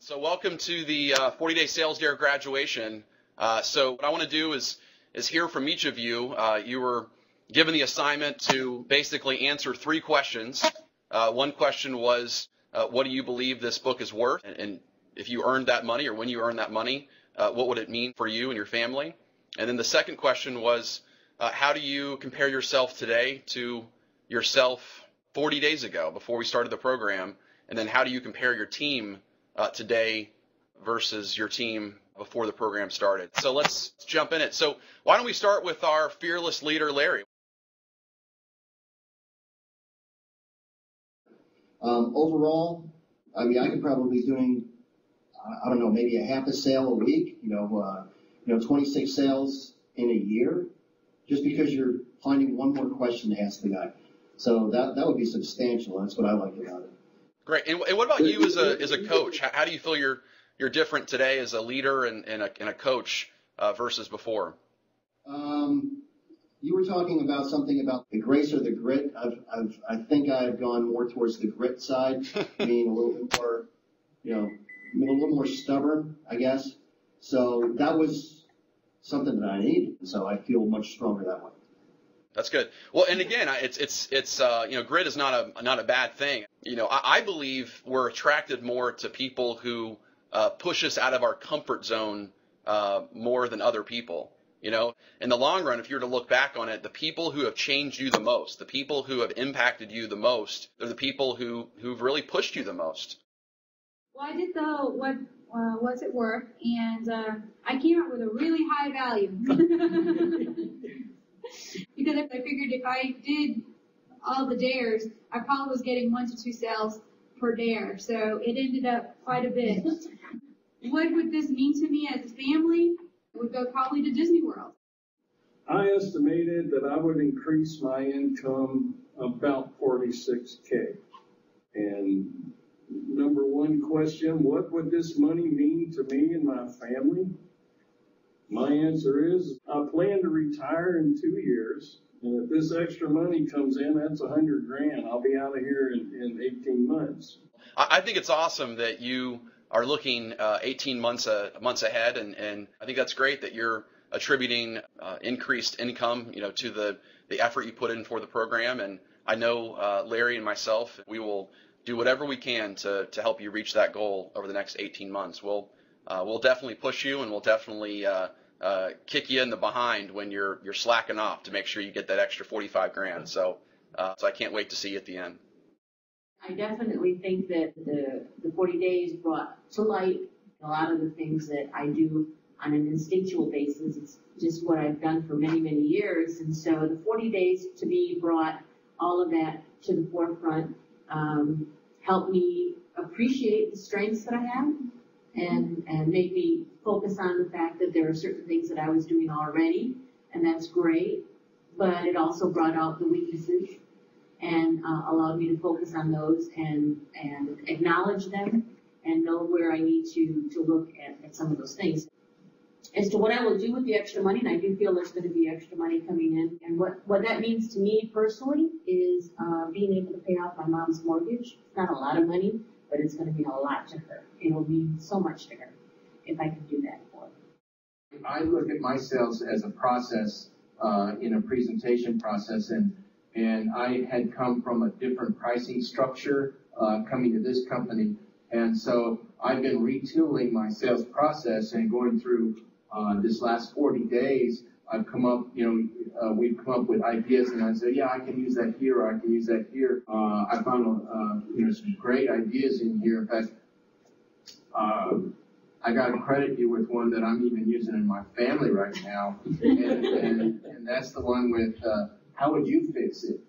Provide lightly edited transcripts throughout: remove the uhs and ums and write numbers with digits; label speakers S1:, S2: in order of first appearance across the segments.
S1: So welcome to the 40-Day Sales Dare graduation. So what I want to do is hear from each of you. You were given the assignment to basically answer 3 questions. One question was, what do you believe this book is worth? And if you earned that money or when you earned that money, what would it mean for you and your family? And then the second question was, how do you compare yourself today to yourself 40 days ago before we started the program? And then how do you compare your team today versus your team before the program started? So let's jump in it. So why don't we start with our fearless leader, Larry?
S2: Overall, I mean, I could probably be doing, I don't know, maybe a half a sale a week, 26 sales in a year, just because you're finding one more question to ask the guy. So that would be substantial. That's what I like about it.
S1: Great. And what about you as a coach? How do you feel you're different today as a leader and a coach versus before?
S2: You were talking about something about the grace or the grit. I think I've gone more towards the grit side, being a little bit more, a little more stubborn, I guess. So that was something that I needed. So I feel much stronger that way.
S1: That's good. Well, and again, it's grit is not a bad thing. I believe we're attracted more to people who push us out of our comfort zone more than other people. In the long run, if you were to look back on it, the people who have changed you the most, the people who have impacted you the most, they're the people who've really pushed you the most.
S3: Well, I did what's it worth, and I came up with a really high value. Because I figured if I did all the dares, I probably was getting 1 to 2 sales per dare. So it ended up quite a bit. What would this mean to me as a family? I would go probably to Disney World.
S4: I estimated that I would increase my income about $46K. And number one question, what would this money mean to me and my family? My answer is, I plan to retire in 2 years, and if this extra money comes in, that's $100,000. I'll be out of here in 18 months.
S1: I think it's awesome that you are looking 18 months ahead, and I think that's great that you're attributing increased income, to the effort you put in for the program. And I know Larry and myself, we will do whatever we can to help you reach that goal over the next 18 months. We'll definitely push you, and we'll definitely kick you in the behind when you're slacking off to make sure you get that extra $45,000. So I can't wait to see you at the end.
S5: I definitely think that the 40 days brought to light a lot of the things that I do on an instinctual basis. It's just what I've done for many, many years. And so the 40 days to me brought all of that to the forefront, helped me appreciate the strengths that I have, and made me focus on the fact that there are certain things that I was doing already, and that's great. But it also brought out the weaknesses and allowed me to focus on those and acknowledge them and know where I need to look at some of those things. As to what I will do with the extra money, and I do feel there's going to be extra money coming in, and what that means to me personally is being able to pay off my mom's mortgage. It's not a lot of money, but it's going to mean a lot to her. It'll mean so much to her if I can do that for her.
S6: I look at my sales as a process, in a presentation process, and I had come from a different pricing structure coming to this company. And so I've been retooling my sales process and going through this last 40 days. I've come up, we've come up with ideas, and I said, yeah, I can use that here, or I can use that here. I found, some great ideas in here. In fact, I got to credit you with one that I'm even using in my family right now, and that's the one with, how would you fix it?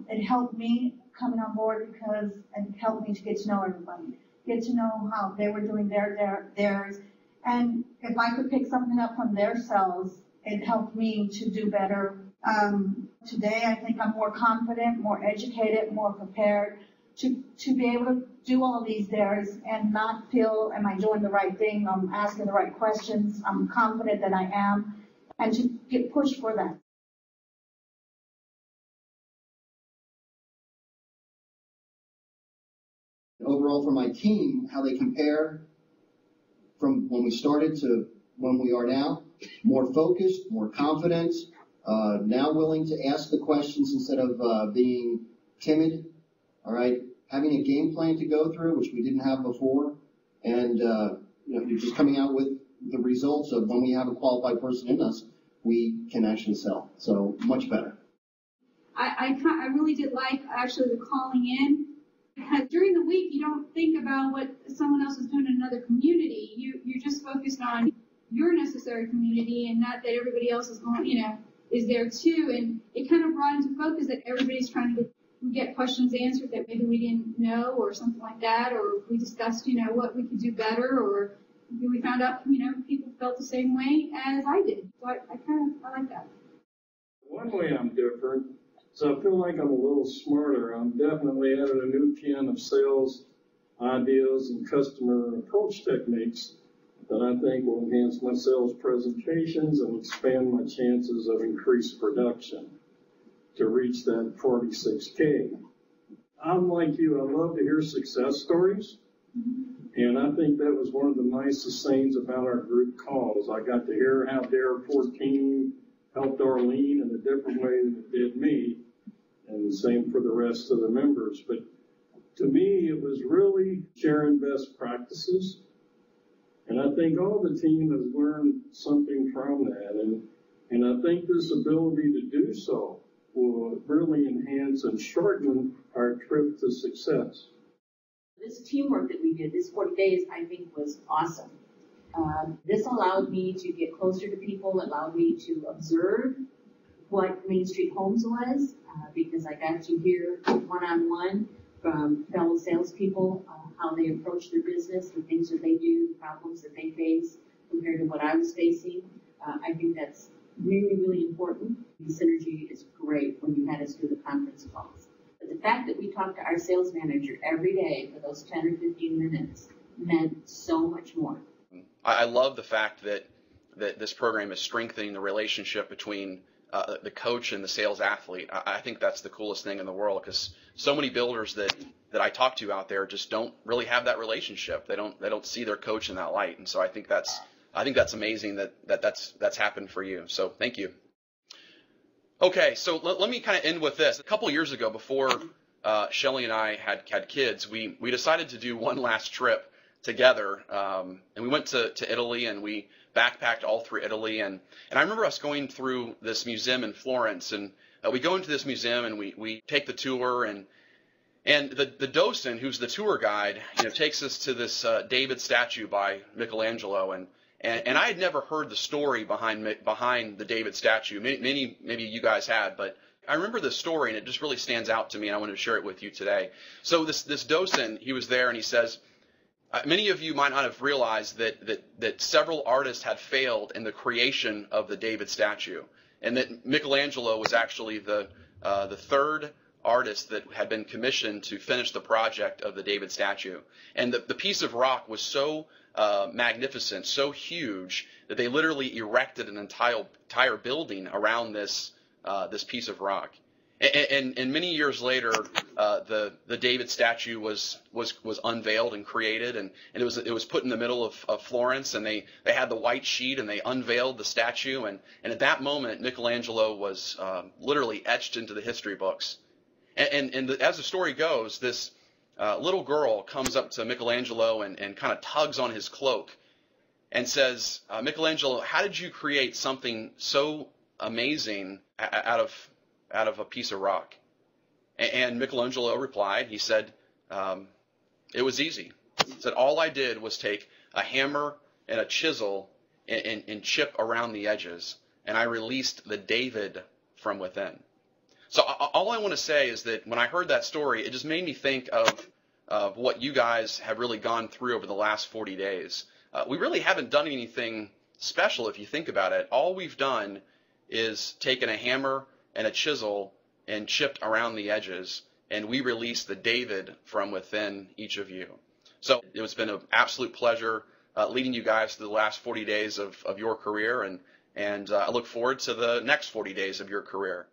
S7: It helped me coming on board because it helped me to get to know everybody, get to know how they were doing theirs. And if I could pick something up from their selves, it helped me to do better. Today, I think I'm more confident, more educated, more prepared to be able to do all these dares and not feel, am I doing the right thing? I'm asking the right questions. I'm confident that I am, and to get pushed for that.
S2: Overall for my team, how they compare from when we started to when we are now, more focused, more confident, now willing to ask the questions instead of being timid, all right? Having a game plan to go through, which we didn't have before, and you're just coming out with the results of when we have a qualified person in us, we can actually sell. So much better.
S3: I really did like actually the calling in, because during the week you don't think about what someone else is doing in another community. You're just focused on your necessary community, and not that everybody else is going, is there too. And it kind of brought into focus that everybody's trying to get questions answered that maybe we didn't know, or something like that, or we discussed, what we could do better, or we found out, people felt the same way as I did. So I like that.
S4: One way I'm different, so I feel like I'm a little smarter. I'm definitely added a new can of sales ideas and customer approach techniques that I think will enhance my sales presentations and expand my chances of increased production to reach that 46K. I'm like you, I love to hear success stories. And I think that was one of the nicest things about our group calls. I got to hear how Dare 14 helped Arlene in a different way than it did me, and the same for the rest of the members. But to me, it was really sharing best practices. And I think all the team has learned something from that. And I think this ability to do so will really enhance and shorten our trip to success.
S5: This teamwork that we did, this 40 days, I think was awesome. This allowed me to get closer to people, allowed me to observe what Main Street Homes was, because I got to hear one-on-one from fellow salespeople, how they approach their business, the things that they do, the problems that they face compared to what I was facing. I think that's really, really important. The synergy is great when you had us do the conference calls. But the fact that we talked to our sales manager every day for those 10 or 15 minutes meant so much more.
S1: I love the fact that this program is strengthening the relationship between the coach and the sales athlete. I think that's the coolest thing in the world, because so many builders that I talk to out there just don't really have that relationship. They don't see their coach in that light, and so I think that's amazing that's happened for you. So thank you. Okay, so let me kind of end with this. A couple years ago, before Shelly and I had kids, we decided to do one last trip together, and we went to Italy, and we backpacked all through Italy, and I remember us going through this museum in Florence, and we go into this museum and we take the tour, and the docent, who's the tour guide, takes us to this David statue by Michelangelo, and I had never heard the story behind the David statue. Maybe you guys had, but I remember the story, and it just really stands out to me, and I wanted to share it with you today. So this docent, he was there, and he says, many of you might not have realized that several artists had failed in the creation of the David statue, and that Michelangelo was actually the third artist that had been commissioned to finish the project of the David statue. And the piece of rock was so magnificent, so huge, that they literally erected an entire building around this piece of rock. And many years later, the David statue was unveiled and created, and it was put in the middle of Florence, and they had the white sheet, and they unveiled the statue, and at that moment, Michelangelo was literally etched into the history books. And as the story goes, this little girl comes up to Michelangelo and kind of tugs on his cloak and says, Michelangelo, how did you create something so amazing out of a piece of rock? And Michelangelo replied, he said, it was easy. He said, all I did was take a hammer and a chisel and chip around the edges, and I released the David from within. So all I want to say is that when I heard that story, it just made me think of what you guys have really gone through over the last 40 days. We really haven't done anything special if you think about it. All we've done is taken a hammer and a chisel and chipped around the edges, and we released the David from within each of you. So it's been an absolute pleasure leading you guys through the last 40 days of your career, and I look forward to the next 40 days of your career.